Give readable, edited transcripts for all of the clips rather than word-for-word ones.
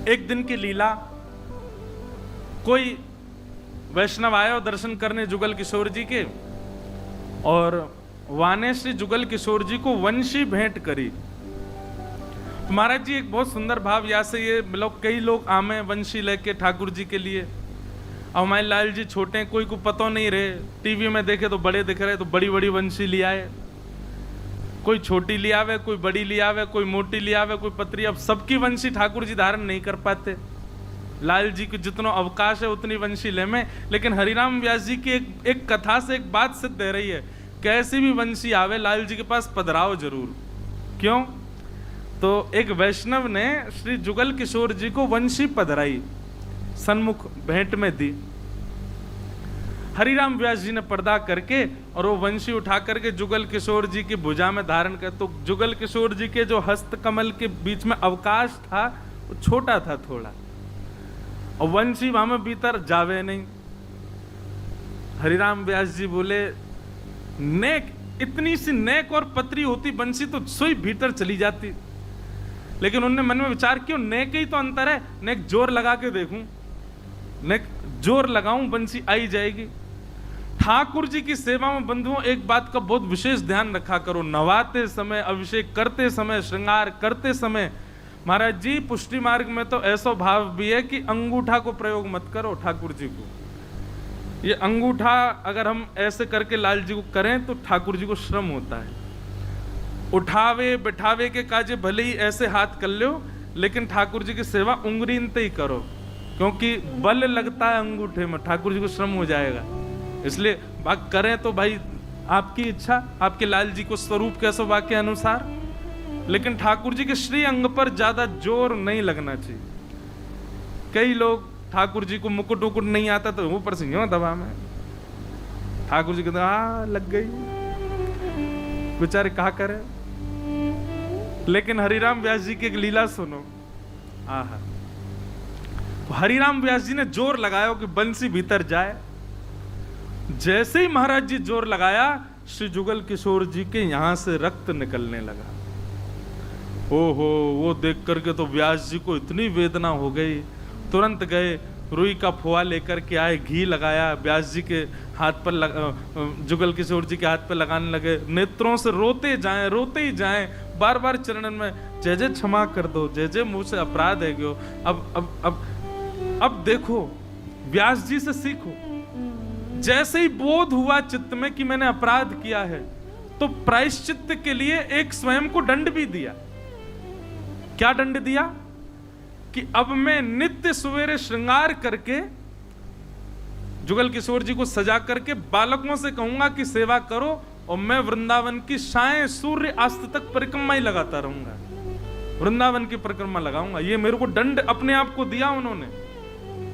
एक दिन की लीला, कोई वैष्णव आए और दर्शन करने जुगल किशोर जी के, और वाने श्री जुगल किशोर जी को वंशी भेंट करी। तो महाराज जी एक बहुत सुंदर भाव यहाँ से ये मतलब कई लोग आमे वंशी लेके ठाकुर जी के लिए। अब हमारे लाल जी छोटे हैं, कोई को पता नहीं रहे, टीवी में देखे तो बड़े दिख रहे, तो बड़ी बड़ी वंशी ले आए। कोई छोटी ले आवे, कोई बड़ी ले आवे, कोई मोटी ले आवे, कोई पतरी। अब सबकी वंशी ठाकुर जी धारण नहीं कर पाते। लाल जी को जितना अवकाश है उतनी वंशी ले में, लेकिन हरिराम व्यास जी की एक कथा से एक बात सिद्ध दे रही है, कैसी भी वंशी आवे लाल जी के पास पधराओ जरूर। क्यों? तो एक वैष्णव ने श्री जुगल किशोर जी को वंशी पधराई, सन्मुख भेंट में दी। हरिराम व्यास जी ने पर्दा करके और वो वंशी उठा करके जुगल किशोर जी की भुजा में धारण कर, तो जुगल किशोर जी के जो हस्त कमल के बीच में अवकाश था वो छोटा था थोड़ा, और वंशी वहां में भीतर जावे नहीं। हरिराम व्यास जी बोले, नेक इतनी सी नेक और पतरी होती वंशी तो सोई भीतर चली जाती। लेकिन उनने मन में विचार किया, नेक ही तो अंतर है, नेक जोर लगा के देखूं, नेक जोर लगाऊं वंशी आई जाएगी। ठाकुर जी की सेवा में बंधुओं एक बात का बहुत विशेष ध्यान रखा करो, नवाते समय, अभिषेक करते समय, श्रृंगार करते समय। महाराज जी पुष्टि मार्ग में तो ऐसा भाव भी है कि अंगूठा को प्रयोग मत करो ठाकुर जी को। ये अंगूठा अगर हम ऐसे करके लाल जी को करें तो ठाकुर जी को श्रम होता है। उठावे बैठावे के काजे भले ही ऐसे हाथ कर लो, लेकिन ठाकुर जी की सेवा उंगलीनते ही करो, क्योंकि बल लगता है अंगूठे में, ठाकुर जी को श्रम हो जाएगा। इसलिए बात करें तो भाई आपकी इच्छा, आपके लाल जी को स्वरूप कैसा वाक्य अनुसार, लेकिन ठाकुर जी के श्री अंग पर ज्यादा जोर नहीं लगना चाहिए। कई लोग ठाकुर जी को मुकुट उकुट नहीं आता तो ऊपर से यूं दबा में, ठाकुर जी कहते लग गई, बेचारे कहा करे। लेकिन हरिराम व्यास जी की एक लीला सुनो। आहा, हरिराम व्यास जी ने जोर लगाया कि बंसी भीतर जाए। जैसे ही महाराज जी जोर लगाया, श्री जुगल किशोर जी के यहां से रक्त निकलने लगा। ओहो, वो देख करके तो व्यास जी को इतनी वेदना हो गई, तुरंत गए, रुई का फुआ लेकर के आए, घी लगाया, व्यास जी के हाथ पर जुगल किशोर जी के हाथ पर लगाने लगे। नेत्रों से रोते ही जाएं, बार बार चरणन में जय जय क्षमा कर दो, जय जय मुझसे अपराध है गयो। अब देखो, व्यास जी से सीखो। जैसे ही बोध हुआ चित्त में कि मैंने अपराध किया है, तो प्रायश्चित्त के लिए एक स्वयं को दंड भी दिया। क्या दंड दिया? कि अब मैं नित्य सवेरे श्रृंगार करके जुगल किशोर जी को सजा करके बालकों से कहूंगा कि सेवा करो, और मैं वृंदावन की साय सूर्य अस्त तक परिक्रमा ही लगाता रहूंगा, वृंदावन की परिक्रमा लगाऊंगा। ये मेरे को दंड अपने आप को दिया उन्होंने।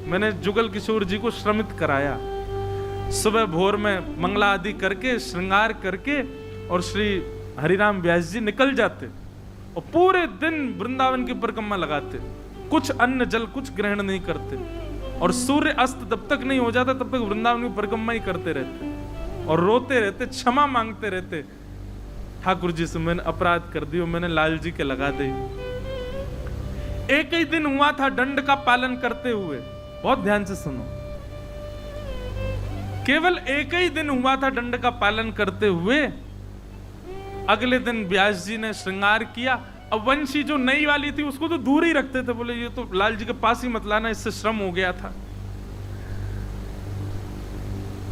मैंने जुगल किशोर जी को श्रमित कराया। सुबह भोर में मंगला आदि करके श्रृंगार करके और श्री हरिराम व्यास जी निकल जाते और पूरे दिन वृंदावन की परिक्रमा लगाते, कुछ अन्न जल कुछ ग्रहण नहीं करते, और सूर्य अस्त जब तक नहीं हो जाता तब तक वृंदावन की परिक्रमा ही करते रहते और रोते रहते, क्षमा मांगते रहते, ठाकुर जी से मैंने अपराध कर दिया, मैंने लाल जी के लगा दे। एक ही दिन हुआ था दंड का पालन करते हुए, बहुत ध्यान से सुनो, केवल एक ही दिन हुआ था दंड का पालन करते हुए। अगले दिन व्यास जी ने श्रृंगार किया। अब वंशी जो नई वाली थी उसको तो दूर ही रखते थे, बोले ये तो लाल जी के पास ही मत लाना, इससे श्रम हो गया था।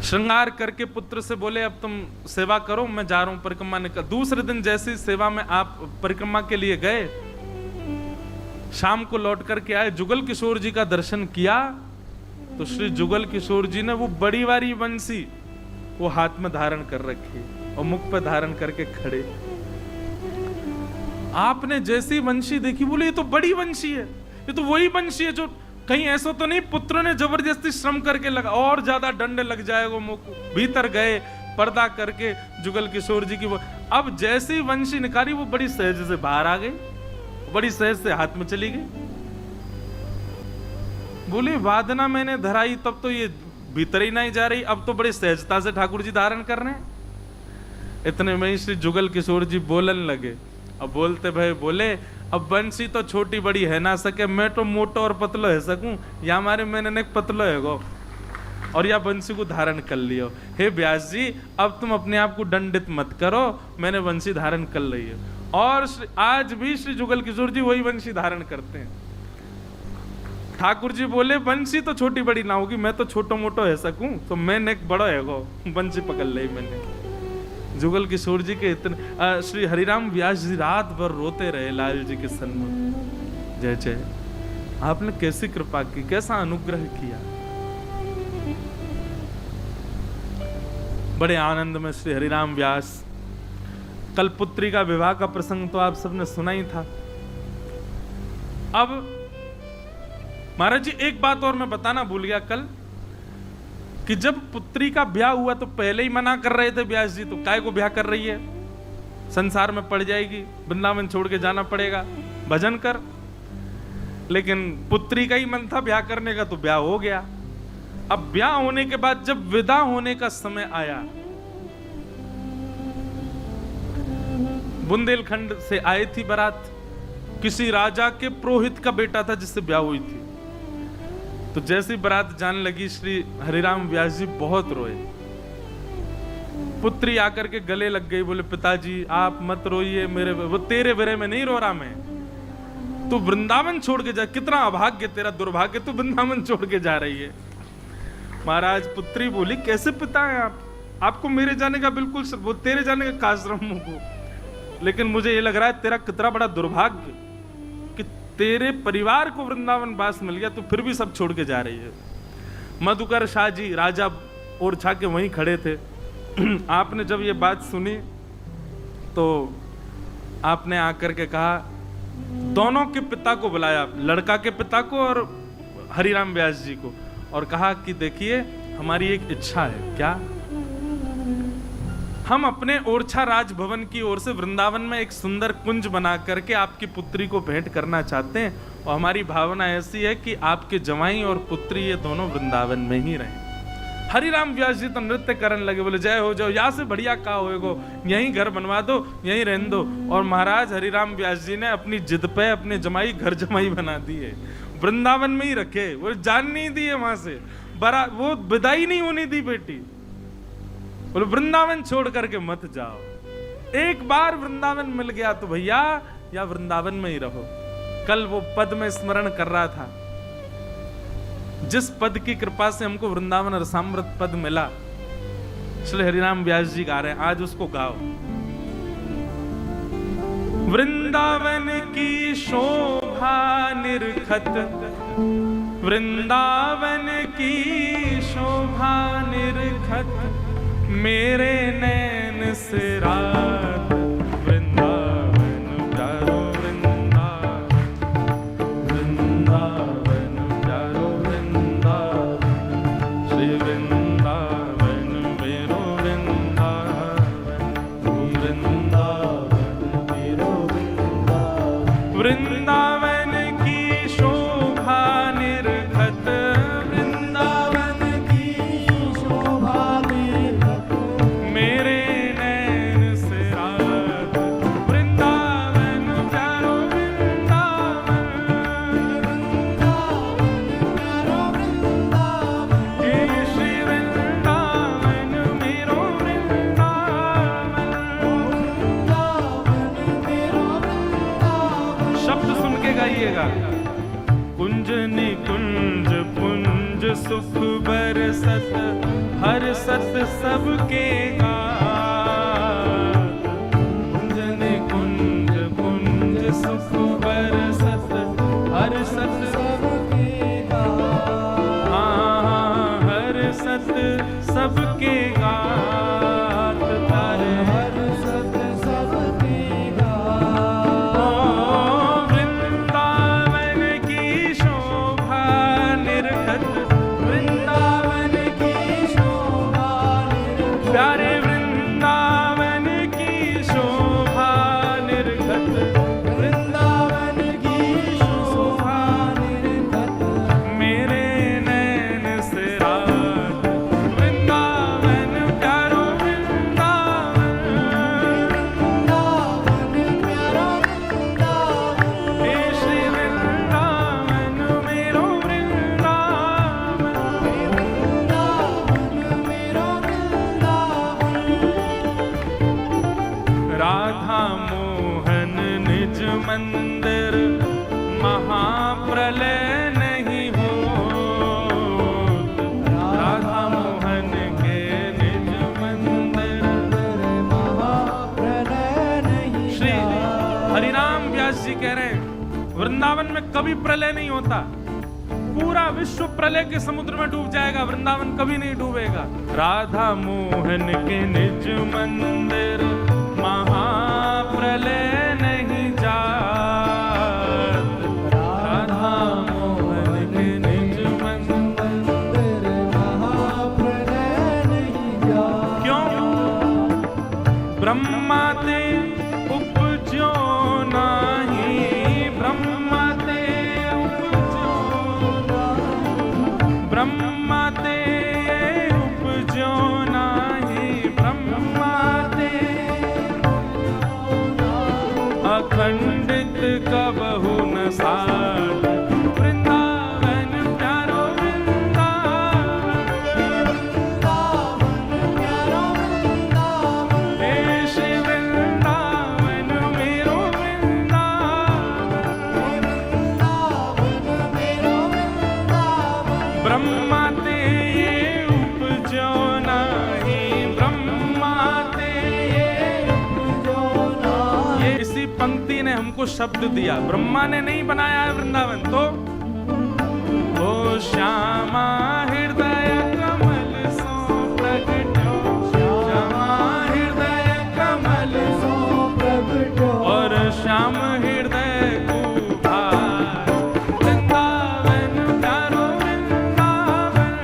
श्रृंगार करके पुत्र से बोले अब तुम सेवा करो, मैं जा रहा हूं परिक्रमा निकल। दूसरे दिन जैसी सेवा में आप परिक्रमा के लिए गए, शाम को लौट करके आए, जुगल किशोर जी का दर्शन किया, तो श्री जुगल किशोर जी ने वो बड़ी वाली वंशी वो हाथ में धारण कर रखी और मुख पर धारण करके खड़े। आपने जैसी वंशी देखी, बोले ये तो बड़ी वंशी है, ये तो वही वंशी है जो कहीं ऐसा तो नहीं पुत्र ने जबरदस्ती श्रम करके लगा, और ज्यादा दंड लग जाएगा मुख। भीतर गए, पर्दा करके जुगल किशोर जी की वो, अब जैसी वंशी निकाली वो बड़ी सहज से बाहर आ गई, बड़ी सहज से हाथ में चली गई। बोले वादना मैंने धराई, तब तो ये भीतर ही नहीं जा रही, अब तो बड़ी सहजता से ठाकुर जी धारण कर रहे हैं। इतने में श्री जुगल किशोर जी बोलन लगे। अब बोलते भाई बोले अब बंसी तो छोटी बड़ी है ना सके, मैं तो मोटो और पतलो है सकूं, या हमारे मैंने पतलो है गो और या बंसी को धारण कर लियो। हे व्यास जी, अब तुम अपने आप को दंडित मत करो, मैंने बंसी धारण कर ली है। और आज भी श्री जुगल किशोर जी वही बंसी धारण करते हैं। ठाकुर जी बोले बंसी तो छोटी बड़ी ना होगी, मैं तो छोटो मोटो है सकूं, तो मैंने बड़ो है गो, बंसी पकड़ ली मैंने। जुगल किशोर जी के इतने श्री हरिराम व्यास जी रात भर रोते रहे लाल जी के सन्मुख। जय जय, आपने कैसी कृपा की, कैसा अनुग्रह किया। बड़े आनंद में श्री हरिराम व्यास, कल पुत्री का विवाह का प्रसंग तो आप सबने सुना ही था। अब महाराज जी एक बात और मैं बताना भूल गया कल, कि जब पुत्री का ब्याह हुआ तो पहले ही मना कर रहे थे व्यास जी, तो काय को ब्याह कर रही है, संसार में पड़ जाएगी, वृंदावन छोड़ के जाना पड़ेगा, भजन कर। लेकिन पुत्री का ही मन था ब्याह करने का, तो ब्याह हो गया। अब ब्याह होने के बाद जब विदा होने का समय आया, बुंदेलखंड से आई थी बारात, किसी राजा के पुरोहित का बेटा था जिससे ब्याह हुई थी। तो जैसी बारात जाने लगी, श्री हरिराम व्यास जी बहुत रोए। पुत्री आकर के गले लग गई, बोले पिताजी आप मत रोइए, मेरे वो तेरे बेरे में नहीं रो रहा मैं, तू वृंदावन छोड़ के जा, कितना अभाग्य तेरा, दुर्भाग्य, तू वृंदावन छोड़ के जा रही है। महाराज पुत्री बोली कैसे पिता है आप, आपको मेरे जाने का बिल्कुल, वो तेरे जाने का काश्रम को, लेकिन मुझे ये लग रहा है तेरा कितना बड़ा दुर्भाग्य कि तेरे परिवार को वृंदावन वास मिल गया, तो फिर भी सब छोड़ के जा रही है। मधुकर शाह जी राजा ओरछा के वहीं खड़े थे। आपने जब ये बात सुनी तो आपने आकर के कहा, दोनों के पिता को बुलाया, लड़का के पिता को और हरिराम व्यास जी को, और कहा कि देखिए हमारी एक इच्छा है। क्या? हम अपने ओरछा राजभवन की ओर से वृंदावन में एक सुंदर कुंज बना करके आपकी पुत्री को भेंट करना चाहते हैं, और हमारी भावना ऐसी है कि आपके जवाई और पुत्री ये दोनों वृंदावन में ही रहें। हरिराम व्यास जी तो नृत्य करने लगे, बोले जय हो जाओ, यहाँ से बढ़िया का होएगो, यहीं घर बनवा दो, यहीं रहने दो। और महाराज हरिराम व्यास जी ने अपनी जिद पे अपने जमाई घर जमाई बना दिए, वृंदावन में ही रखे, वो जान नहीं दिए वहां से, बरा वो विदाई नहीं होने दी बेटी, बोले वृंदावन छोड़ करके मत जाओ, एक बार वृंदावन मिल गया तो भैया या वृंदावन में ही रहो। कल वो पद में स्मरण कर रहा था, जिस पद की कृपा से हमको वृंदावन रसामृत पद मिला, श्री हरिराम व्यास जी गा रहे हैं, आज उसको गाओ। वृंदावन की शोभा निरखत, वृंदावन की शोभा निरखत, मेरे नैन से रात, वृंदावन प्यारो वृंदावन, वृंदावन प्यारो वृंदावन, श्री वृंदावन मेरो वृंदावन, वृंदावन मेरो वृंदावन, वृंदावन की शोभा निरखत, वृंदावन की शोभा निरखत, मेरे नैन से रात, वृंदावन प्यारो वृंदावन, वृंदावन प्यारो वृंदावन, हे श्री वृंदावन मेरो वृंदावन, वृंदावन मेरो वृंदावन। शब्द सुन के गाइएगा। कुंज निकुंज पुंज सुख बरसत, हर सत सबके गात, कुंज निकुंज पुंज सुख बरसत, हर सत सबके गात, हाँ हर सत सबके गात, तारे हर सत सबके गात। ओ वृंदावन की शोभा निरखत, वृंदावन की शोभा निरखत, प्यारे वृंदावन महाप्रलय नहीं हो, राधा मोहन के निज मंदिर महाप्रलय नहीं। श्री हरिराम व्यास जी कह रहे हैं वृंदावन में कभी प्रलय नहीं होता, पूरा विश्व प्रलय के समुद्र में डूब जाएगा, वृंदावन कभी नहीं डूबेगा। राधा मोहन के निज मंदिर महाप्रलय नहीं जात, राधा मोहन के निज मंदिर महाप्रलय नहीं जात। क्यों? ब्रह्मा ते उपजो नाही, ब्रह्मा ते उपजो, ब्रह्मा ते उपजो नाही, ब्रह्मा ते अखंडित कबहु न साध, वृंदावन प्यारो वृंदावन, हे श्री वृंदावन मेरो वृंदावन, ब्रह्मा ते ये उपजो नाही, ब्रह्मा ते ये उपजो नाही। ये इसी पंक्ति ने हमको शब्द दिया, ब्रह्मा ने नहीं बनाया है वृंदावन। तो ओ श्यामा हृदय कमल सो प्रगटो, श्यामा हृदय कमल सो प्रगटो, और श्याम हृदय कुभार, वृंदावन प्यारो वृंदावन,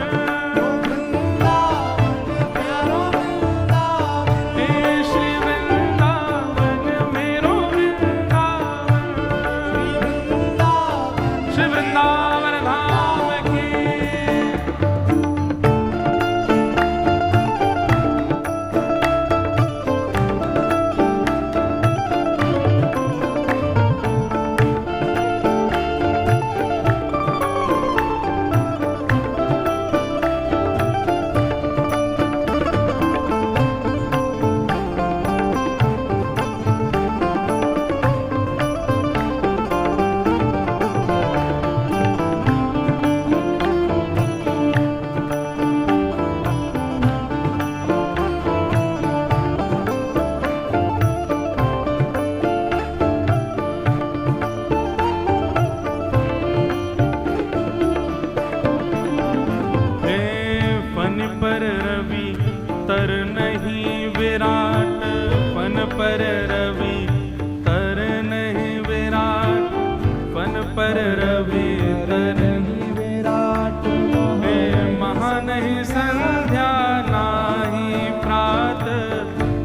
प्यारो वृंदावन, हे श्री वृंदावन मेरो वृंदावन, श्री वृंदावन धाम की। हे फन पर रवि तर नहीं विराट, फन पर रवि तर नहीं विराट, फन पर रवि तर नहीं विराट, हे महा नहीं संध्या नाही प्रात,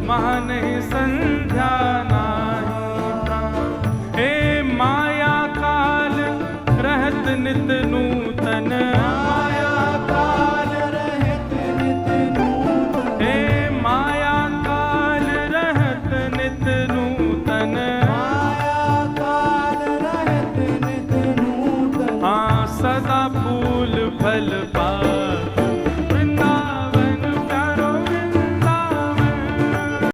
महा नहीं संध्या नाही प्रात, हे माया काल रहत नित